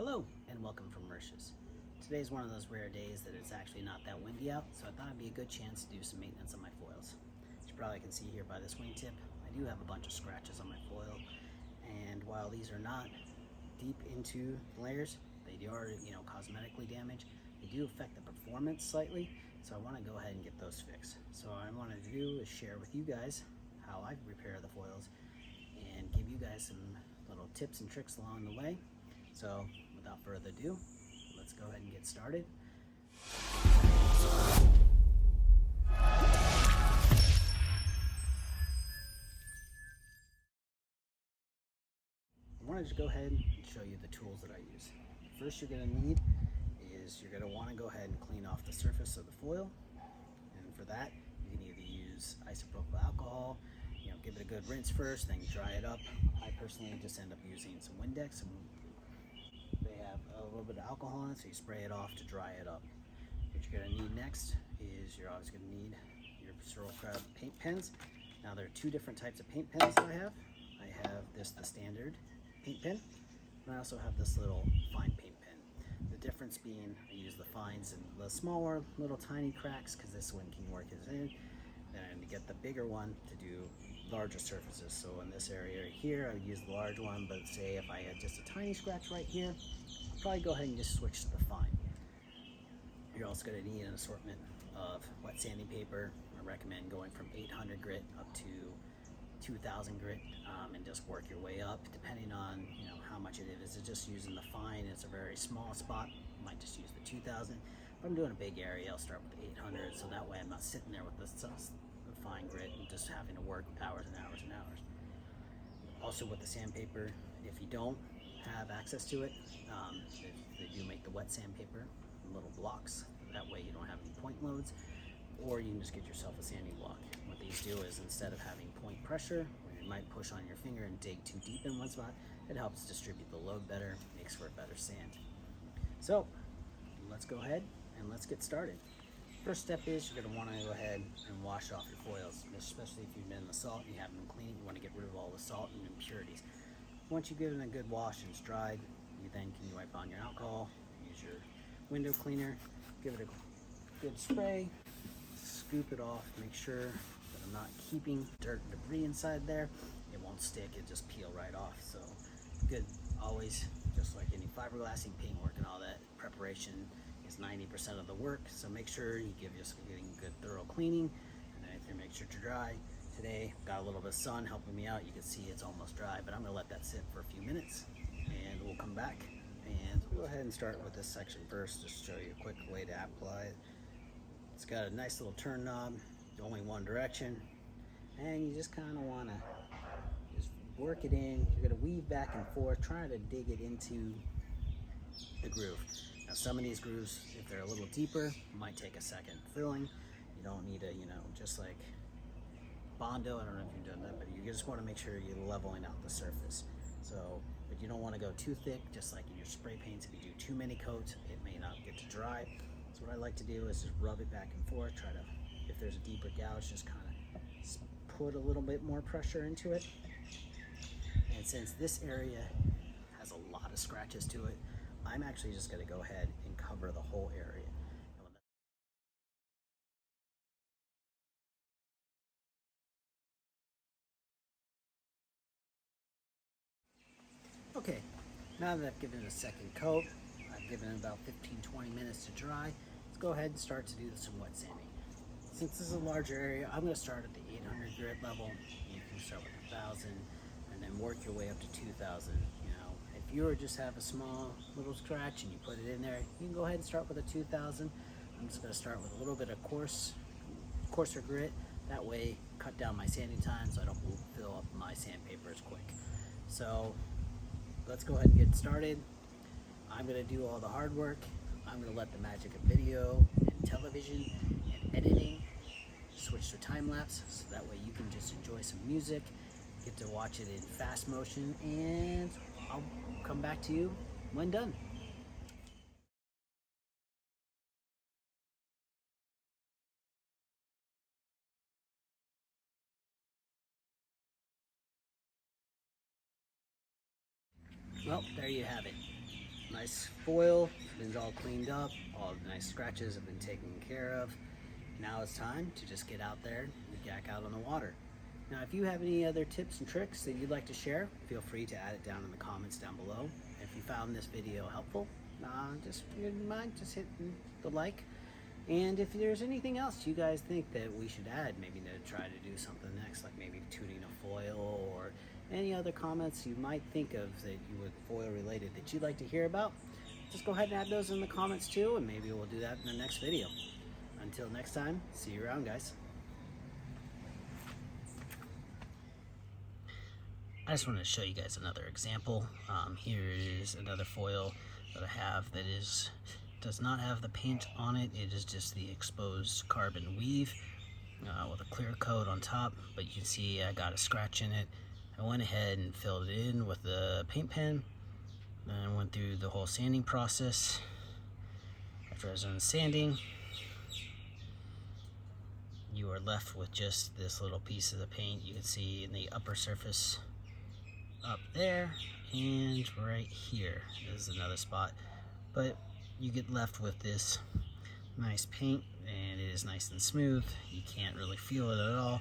Hello and welcome from Mauritius. Today's one of those rare days that it's actually not that windy out, so I thought it'd be a good chance to do some maintenance on my foils. As you probably can see here by this wingtip, I do have a bunch of scratches on my foil, and while these are not deep into layers, they are, cosmetically damaged. They do affect the performance slightly, so I want to go ahead and get those fixed. So what I want to do is share with you guys how I repair the foils and give you guys some little tips and tricks along the way. So without further ado, let's go ahead and get started. I wanted to go ahead and show you the tools that I use. First you're going to need is you're going to want to go ahead and clean off the surface of the foil, and for that you can either use isopropyl alcohol, give it a good rinse first, then dry it up. I personally just end up using some Windex, and they have a little bit of alcohol in it, so you spray it off to dry it up. What you're going to need next is you're always going to need your Swirl Crab paint pens. Now there are two different types of paint pens that I have. I have the standard paint pen, and I also have this little fine paint pen. The difference being I use the fines and the smaller little tiny cracks because this one can work as in. Then I'm going to get the bigger one to do larger surfaces. So in this area right here, I would use the large one, but say if I had just a tiny scratch right here, I'll probably go ahead and just switch to the fine. You're also going to need an assortment of wet sanding paper. I recommend going from 800 grit up to 2000 grit, and just work your way up depending on how much it is. It's just using the fine, it's a very small spot, I might just use the 2000. If I'm doing a big area, I'll start with the 800, so that way I'm not sitting there with the fine grit and just having to work hours and hours and hours. Also with the sandpaper, if you don't have access to it, they do make the wet sandpaper in little blocks. That way you don't have any point loads, or you can just get yourself a sanding block. What these do is instead of having point pressure, where you might push on your finger and dig too deep in one spot, it helps distribute the load better, makes for a better sand. So let's go ahead and let's get started. First step is you're going to want to go ahead and wash off your foils, especially if you've been in the salt and you haven't been cleaning. You want to get rid of all the salt and impurities. Once you give it a good wash and it's dried, you then can wipe on your alcohol, use your window cleaner, give it a good spray, scoop it off, make sure that I'm not keeping dirt and debris inside there. It won't stick, it just peel right off. So good, always, just like any fiberglassing, paintwork and all that, preparation is 90% of the work, so make sure you just getting good thorough cleaning, and then if you make sure to dry. Today got a little bit of sun helping me out. You can see it's almost dry, but I'm going to let that sit for a few minutes and we'll come back and we'll go ahead and start with this section first, just to show you a quick way to apply it. It's got a nice little turn knob, only one direction, and you just kind of want to just work it in. You're going to weave back and forth, trying to dig it into the groove. Now some of these grooves, if they're a little deeper, might take a second filling. You don't need a, just like Bondo, I don't know if you've done that, but you just want to make sure you're leveling out the surface. So, but you don't want to go too thick, just like in your spray paints. If you do too many coats, it may not get to dry. So what I like to do is just rub it back and forth, try to, if there's a deeper gouge, just kind of put a little bit more pressure into it. And since this area has a lot of scratches to it, I'm actually just going to go ahead and cover the whole area. Okay, now that I've given it a second coat, I've given it about 15-20 minutes to dry, let's go ahead and start to do some wet sanding. Since this is a larger area, I'm going to start at the 800 grit level. You can start with 1000 and then work your way up to 2000. If you just have a small little scratch and you put it in there, you can go ahead and start with a 2000. I'm just going to start with a little bit of coarser grit. That way, cut down my sanding time so I don't fill up my sandpaper as quick. So let's go ahead and get started. I'm going to do all the hard work. I'm going to let the magic of video and television and editing switch to time lapse, so that way you can just enjoy some music, get to watch it in fast motion, and I'll come back to you when done. Well, there you have it. nice foil, it's all cleaned up, all the nice scratches have been taken care of. Now it's time to just get out there and yak out on the water. Now, if you have any other tips and tricks that you'd like to share, feel free to add it down in the comments down below. If you found this video helpful, just wouldn't mind just hitting the like. And if there's anything else you guys think that we should add, maybe to try to do something next, like maybe tuning a foil or any other comments you might think of that you would foil related that you'd like to hear about, just go ahead and add those in the comments too, and maybe we'll do that in the next video. Until next time, see you around, guys. I just wanted to show you guys another example. Here is another foil that I have that does not have the paint on it. It is just the exposed carbon weave with a clear coat on top, but you can see I got a scratch in it. I went ahead and filled it in with the paint pen and went through the whole sanding process. After I was done sanding, you are left with just this little piece of the paint. You can see in the upper surface up there and right here is another spot, but you get left with this nice paint, and it is nice and smooth. You can't really feel it at all.